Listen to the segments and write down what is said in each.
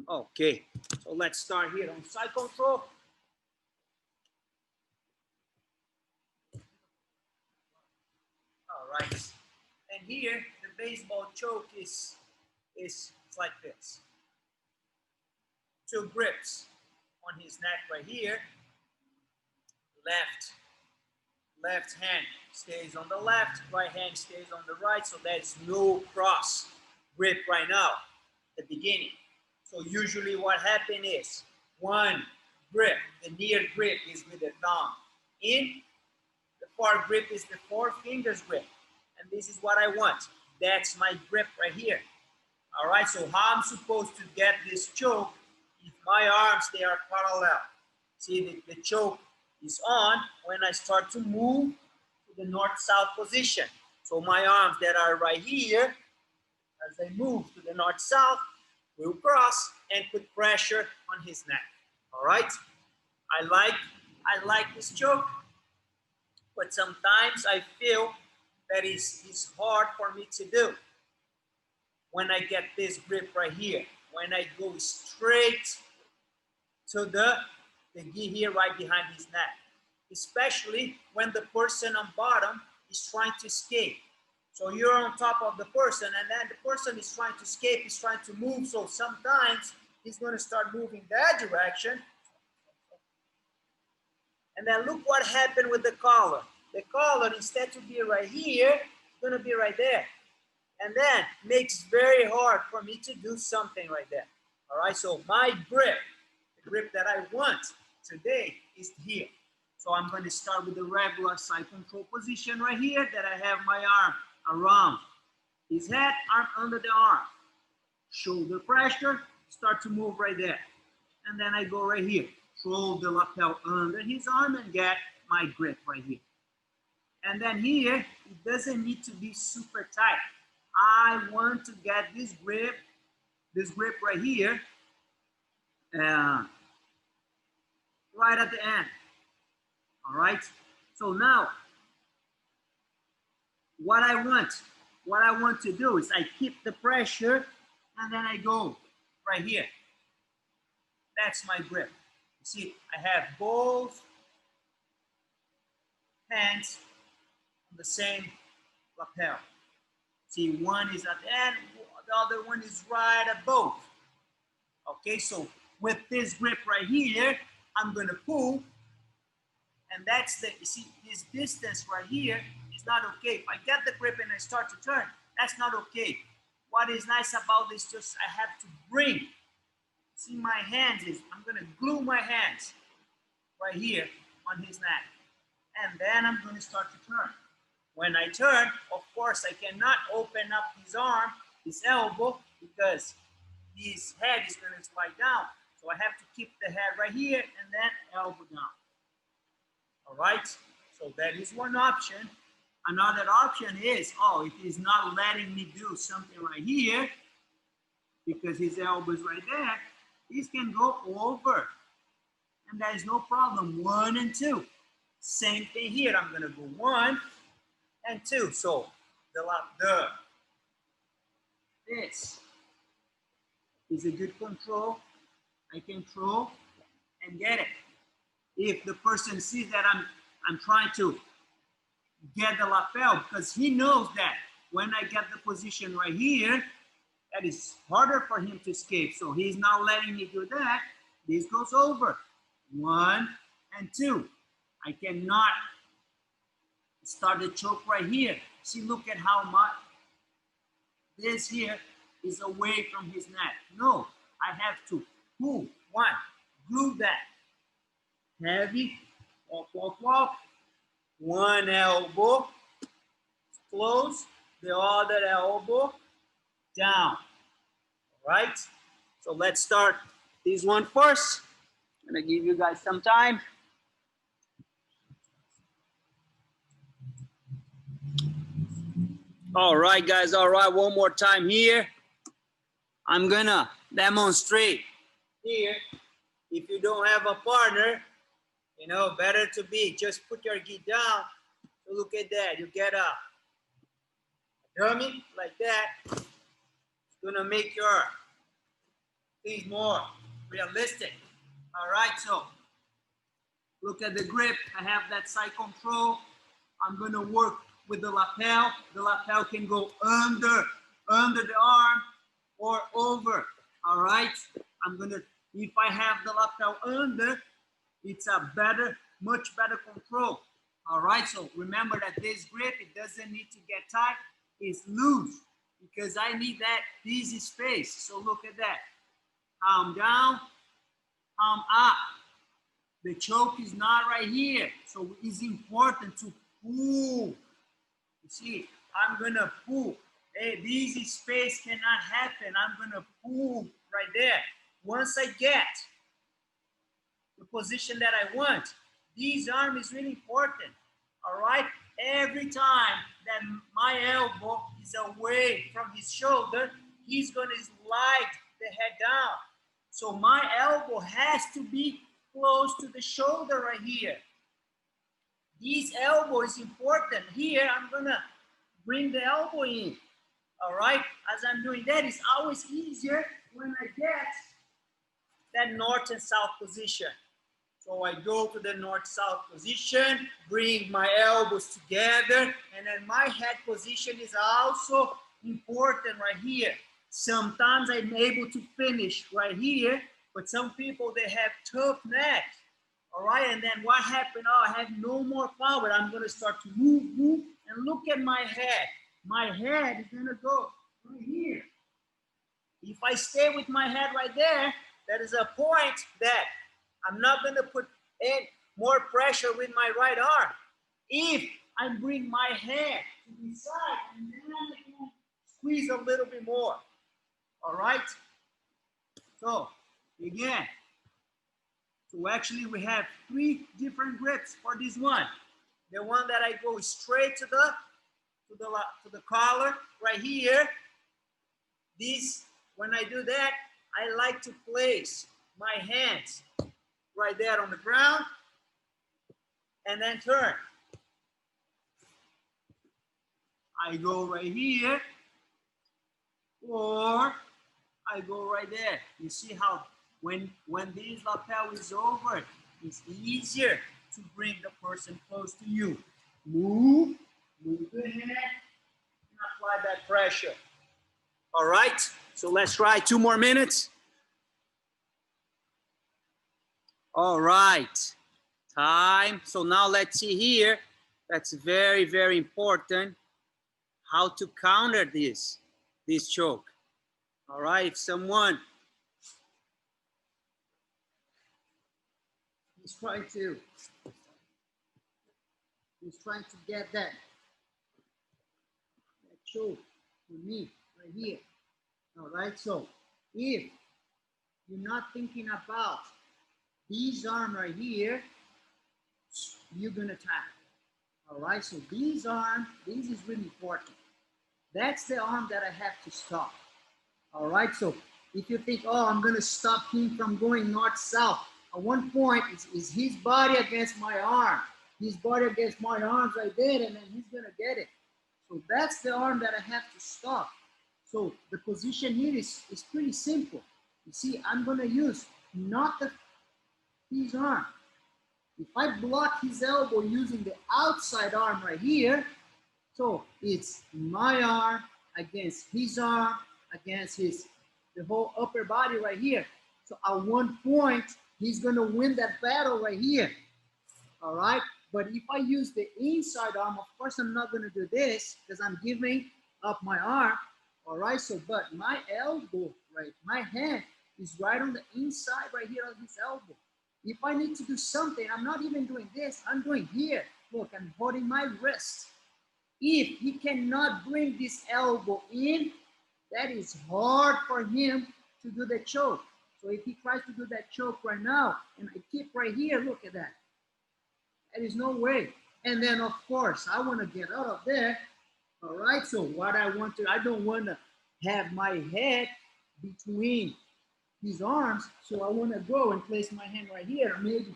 Okay, so let's start here on side control. All right, and here the baseball choke is like this. Two grips on his neck right here. Left hand stays on the left, right hand stays on the right, so there's no cross grip right now at the beginning. So usually what happens is one grip, the near grip is with the thumb in, the far grip is the four fingers grip, and this is what I want. That's my grip right here. All right, so how I'm supposed to get this choke if my arms, they are parallel. See, the choke is on when I start to move to the north-south position. So my arms that are right here, as I move to the north-south, will cross and put pressure on his neck. All right? I like this choke, but sometimes I feel that it's hard for me to do. When I get this grip right here, when I go straight to the gi here right behind his neck, especially when the person on bottom is trying to escape. So you're on top of the person, and then the person is trying to escape, is trying to move, so sometimes he's going to start moving that direction. And then look what happened with the collar. The collar, instead to be right here, it's going to be right there. And then makes very hard for me to do something right there. All right, so my grip, the grip that I want today is here. So I'm going to start with the regular side control position right here, that I have my arm around his head, arm under the arm. Shoulder pressure, start to move right there. And then I go right here. Throw the lapel under his arm and get my grip right here. And then here, it doesn't need to be super tight. I want to get this grip right here, right at the end. All right. So now, what I want to do is I keep the pressure, and then I go right here. That's my grip. You see, I have both hands on the same lapel. See, one is at the end, the other one is right at both. Okay, so with this grip right here, I'm gonna pull, and that's the, you see, this distance right here is not okay. If I get the grip and I start to turn, that's not okay. What is nice about this, just I have to bring, see my hands is, I'm gonna glue my hands right here on his neck. And then I'm gonna start to turn. When I turn, of course, I cannot open up his arm, his elbow, because his head is going to slide down. So I have to keep the head right here and then elbow down. All right? So that is one option. Another option is, if he's not letting me do something right here, because his elbow is right there, he can go over. And that is no problem. 1 and 2. Same thing here. I'm going to go 1 and 2. So this is a good control. I can throw and get it. If the person sees that I'm trying to get the lapel, because he knows that when I get the position right here, that is harder for him to escape. So he's not letting me do that. This goes over. 1 and 2. I cannot start the choke right here. See, look at how much this here is away from his neck. No, I have to pull. 1, glue that. Heavy, walk, walk, walk. 1 elbow, close. The other elbow, down. All right? So let's start this one first. I'm gonna give you guys some time. All right, guys. All right, one more time here. I'm gonna demonstrate here. If you don't have a partner, you know, better to be, just put your gi down. So look at that. You get a dummy like that. It's gonna make your things more realistic. All right, so look at the grip. I have that side control. I'm gonna work with the lapel. The lapel can go under the arm or over. All right, if I have the lapel under, it's a much better control. All right, so remember that this grip, it doesn't need to get tight, it's loose because I need that easy space. So look at that, palm down, palm up. The choke is not right here, so it's important to pull. You see, I'm gonna pull. Hey, the easy space cannot happen. I'm gonna pull right there. Once I get the position that I want, this arm is really important. All right, every time that my elbow is away from his shoulder, he's gonna slide the head down. So my elbow has to be close to the shoulder right here. This elbow is important. Here, I'm gonna bring the elbow in. All right, as I'm doing that, it's always easier when I get that north and south position. So I go to the north-south position, bring my elbows together, and then my head position is also important right here. Sometimes I'm able to finish right here, but some people, they have tough necks. All right, and then what happened? Oh, I have no more power. I'm gonna start to move, and look at my head. My head is gonna go right here. If I stay with my head right there, that is a point that I'm not gonna put in more pressure with my right arm. If I bring my head to the side, and then I can squeeze a little bit more. All right? So, again, so actually we have 3 different grips for this one. The one that I go straight to the collar right here. This, when I do that, I like to place my hands right there on the ground and then turn. I go right here, or I go right there. You see how when this lapel is over, it's easier to bring the person close to you. Move the head, and apply that pressure. All right, so let's try 2 more minutes. All right, time. So now let's see here. That's very, very important. How to counter this choke. All right, if someone is trying to get that choke for me right here. All right, so if you're not thinking about this arm right here, you're gonna tap. All right, so this arm, this is really important. That's the arm that I have to stop. All right, so if you think, oh, I'm gonna stop him from going north-south, at one point, is his body against my arm. His body against my arms right there, and then he's gonna get it. So that's the arm that I have to stop. So the position here is pretty simple. You see, I'm gonna use not his arm. If I block his elbow using the outside arm right here, so it's my arm against his arm, against the whole upper body right here. So at one point, he's gonna win that battle right here. All right, but if I use the inside arm, of course I'm not gonna do this because I'm giving up my arm. All right, so but my elbow, right, my hand is right on the inside right here of his elbow. If I need to do something, I'm not even doing this, I'm doing here. Look, I'm holding my wrist. If he cannot bring this elbow in, that is hard for him to do the choke. So if he tries to do that choke right now, and I keep right here, look at that. There is no way. And then of course, I want to get out of there. All right, so what I don't want to have my head between his arms, so I want to go and place my hand right here, or maybe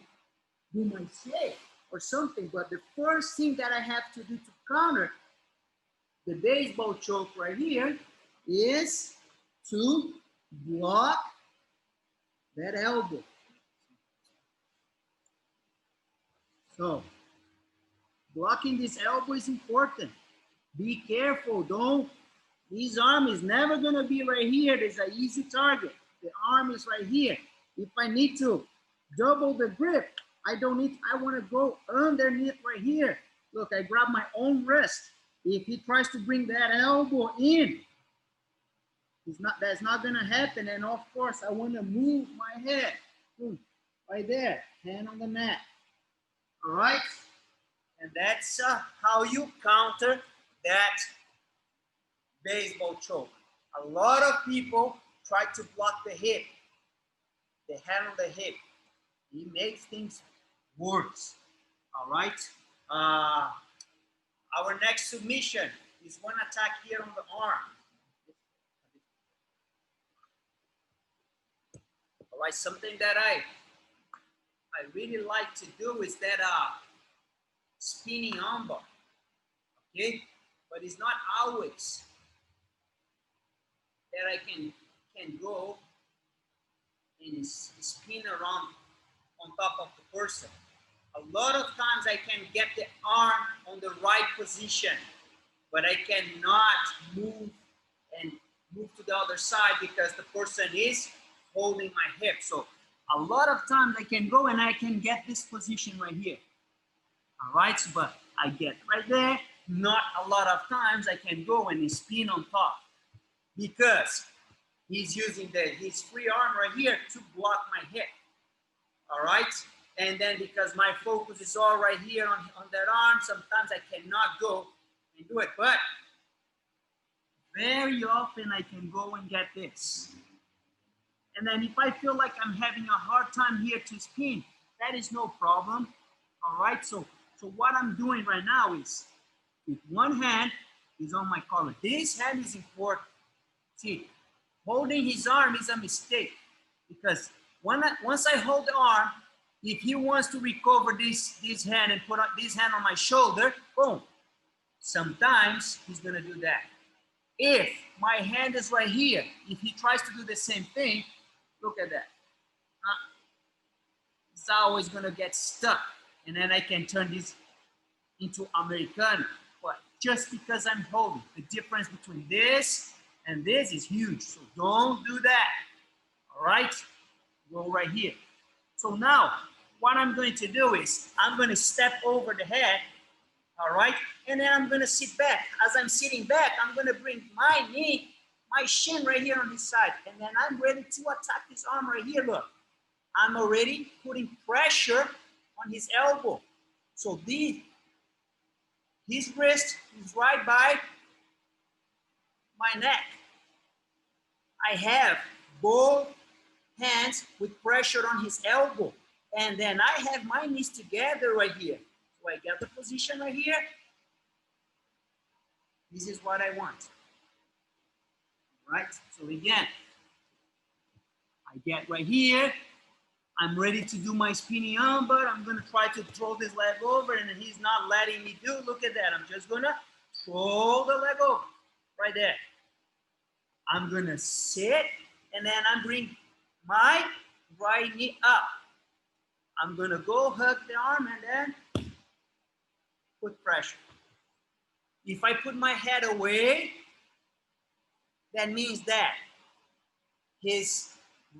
do my shake or something. But the first thing that I have to do to counter the baseball choke right here is to block that elbow. So blocking this elbow is important. Be careful, don't. His arm is never gonna be right here. There's an easy target. The arm is right here. If I need to double the grip, I don't need, I wanna go underneath right here. Look, I grab my own wrist. If he tries to bring that elbow in, that's not gonna happen. And of course, I wanna move my head. Right there, hand on the mat. All right? And that's how you counter that baseball choke. A lot of people try to block the hip, the hand on the hip. It makes things worse. All right? Our next submission is one attack here on the arm. All right, something that I really like to do is that spinning armbar. Okay, but it's not always that I can go and spin around on top of the person. A lot of times I can get the arm on the right position, but I cannot move to the other side because the person is holding my hip. So a lot of times I can go and I can get this position right here. All right, but I get right there. Not a lot of times I can go and spin on top because he's using his free arm right here to block my hip. All right, and then because my focus is all right here on that arm, sometimes I cannot go and do it, but very often I can go and get this. And then if I feel like I'm having a hard time here to spin, that is no problem. All right, so what I'm doing right now is, with one hand is on my collar. This hand is important. See, holding his arm is a mistake because once I hold the arm, if he wants to recover this hand and put this hand on my shoulder, boom. Sometimes he's gonna do that. If my hand is right here, if he tries to do the same thing, look at that. It's always gonna get stuck. And then I can turn this into Americano. But just because I'm holding, the difference between this and this is huge. So don't do that. All right? Go right here. So now, what I'm going to do is, I'm going to step over the head. All right? And then I'm going to sit back. As I'm sitting back, I'm going to bring my knee, my shin right here on this side. And then I'm ready to attack this arm right here. Look, I'm already putting pressure on his elbow. So his wrist is right by my neck. I have both hands with pressure on his elbow. And then I have my knees together right here. So I get the position right here. This is what I want. All right? So again, I get right here. I'm ready to do my spinning arm, but I'm gonna try to throw this leg over and he's not letting me do. Look at that, I'm just gonna throw the leg over, right there. I'm gonna sit and then I'm bring my right knee up. I'm gonna go hug the arm and then put pressure. If I put my head away, that means that his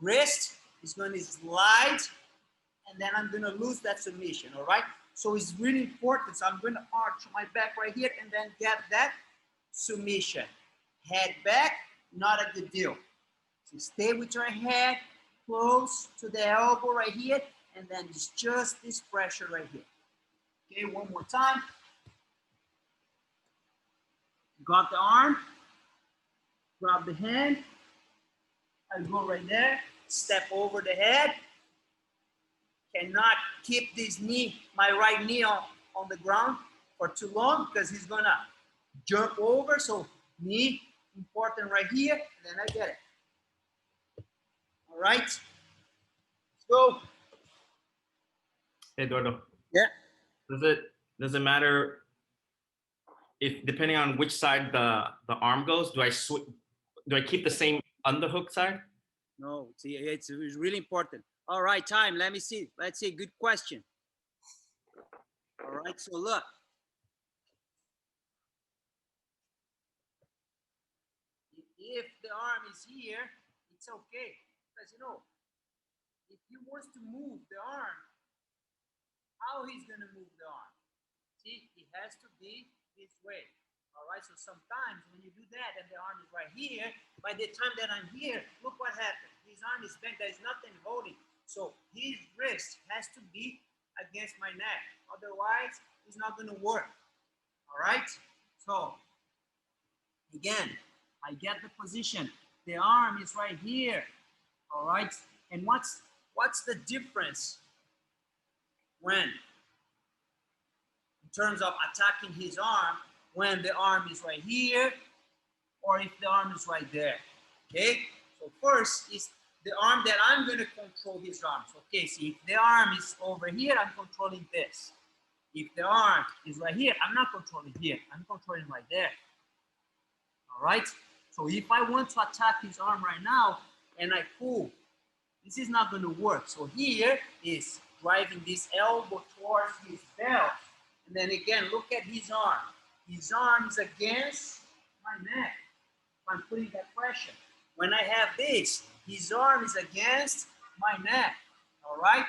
wrist is going to slide, and then I'm going to lose that submission, all right? So it's really important. So I'm going to arch my back right here and then get that submission. Head back, not a good deal. So stay with your head close to the elbow right here, and then it's just this pressure right here. Okay, one more time. Got the arm, grab the hand, I go right there, step over the head. Cannot keep this knee, my right knee on the ground for too long because he's gonna jump over. So knee important right here, and then I get it. All right, let's go. Hey, Eduardo. Yeah. Does it matter if, depending on which side the arm goes, do I keep the same underhook side? No, it's really important. All right, time. Let me see. Let's see. Good question. All right, so look. If the arm is here, it's okay. Because, you know, if he wants to move the arm, how he's going to move the arm? See, it has to be this way. All right, so sometimes when you do that and the arm is right here, by the time that I'm here, look what happened. His arm is bent, there's nothing holding. So his wrist has to be against my neck. Otherwise, it's not going to work. All right, so again, I get the position. The arm is right here. All right, and what's the difference when, in terms of attacking his arm, when the arm is right here or if the arm is right there? Okay, so first is the arm that I'm going to control his arms. Okay, see, if the arm is over here, I'm controlling this. If the arm is right here, I'm not controlling here, I'm controlling right there. All right, so if I want to attack his arm right now and I pull, this is not going to work. So here is driving this elbow towards his belt. And then again, look at his arm. His arm is against my neck. I'm putting that pressure. When I have this, his arm is against my neck. All right?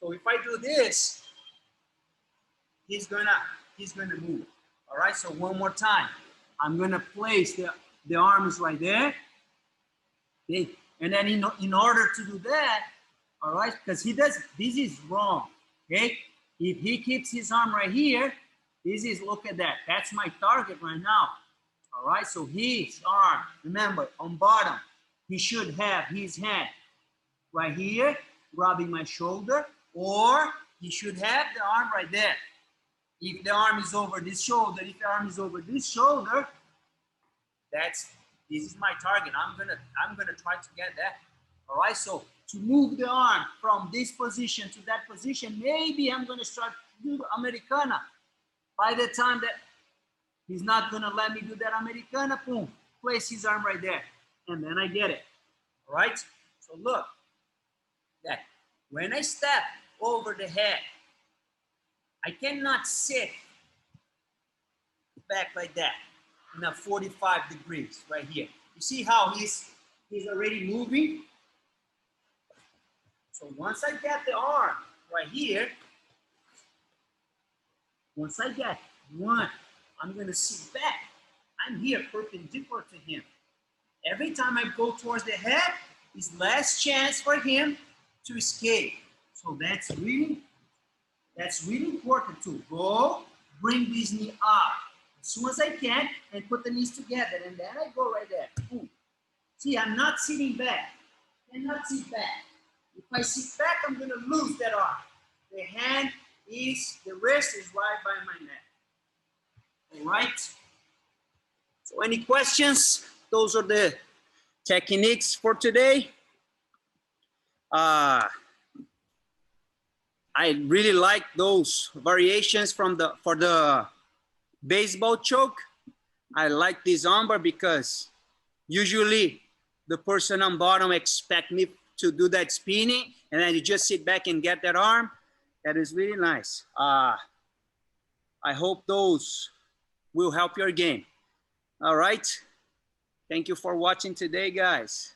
So if I do this, he's gonna move. All right, so one more time. I'm gonna place the arms right there. Okay, and then in order to do that, all right, because this is wrong. Okay, if he keeps his arm right here, look at that. That's my target right now. All right, so his arm, remember, on bottom, he should have his hand right here, grabbing my shoulder, or he should have the arm right there. If the arm is over this shoulder, this is my target. I'm gonna try to get that. All right, so to move the arm from this position to that position, maybe I'm gonna start to do Americana. By the time that he's not gonna let me do that Americana, boom, place his arm right there, and then I get it. All right, so look, that when I step over the head, I cannot sit back like that in a 45 degrees right here. You see how he's already moving? So once I get the arm right here, once I get one, I'm gonna sit back. I'm here perpendicular to him. Every time I go towards the head, is less chance for him to escape. So that's really important to go, bring this knee up as soon as I can and put the knees together, and then I go right there. Boom. See, I'm not sitting back. I cannot sit back. If I sit back, I'm gonna lose that arm. The wrist is right by my neck. All right. So any questions? Those are the techniques for today. I really like those variations for the baseball choke. I like this armbar because usually the person on bottom expect me to do that spinning, and then you just sit back and get that arm. That is really nice. I hope those will help your game. All right. Thank you for watching today, guys.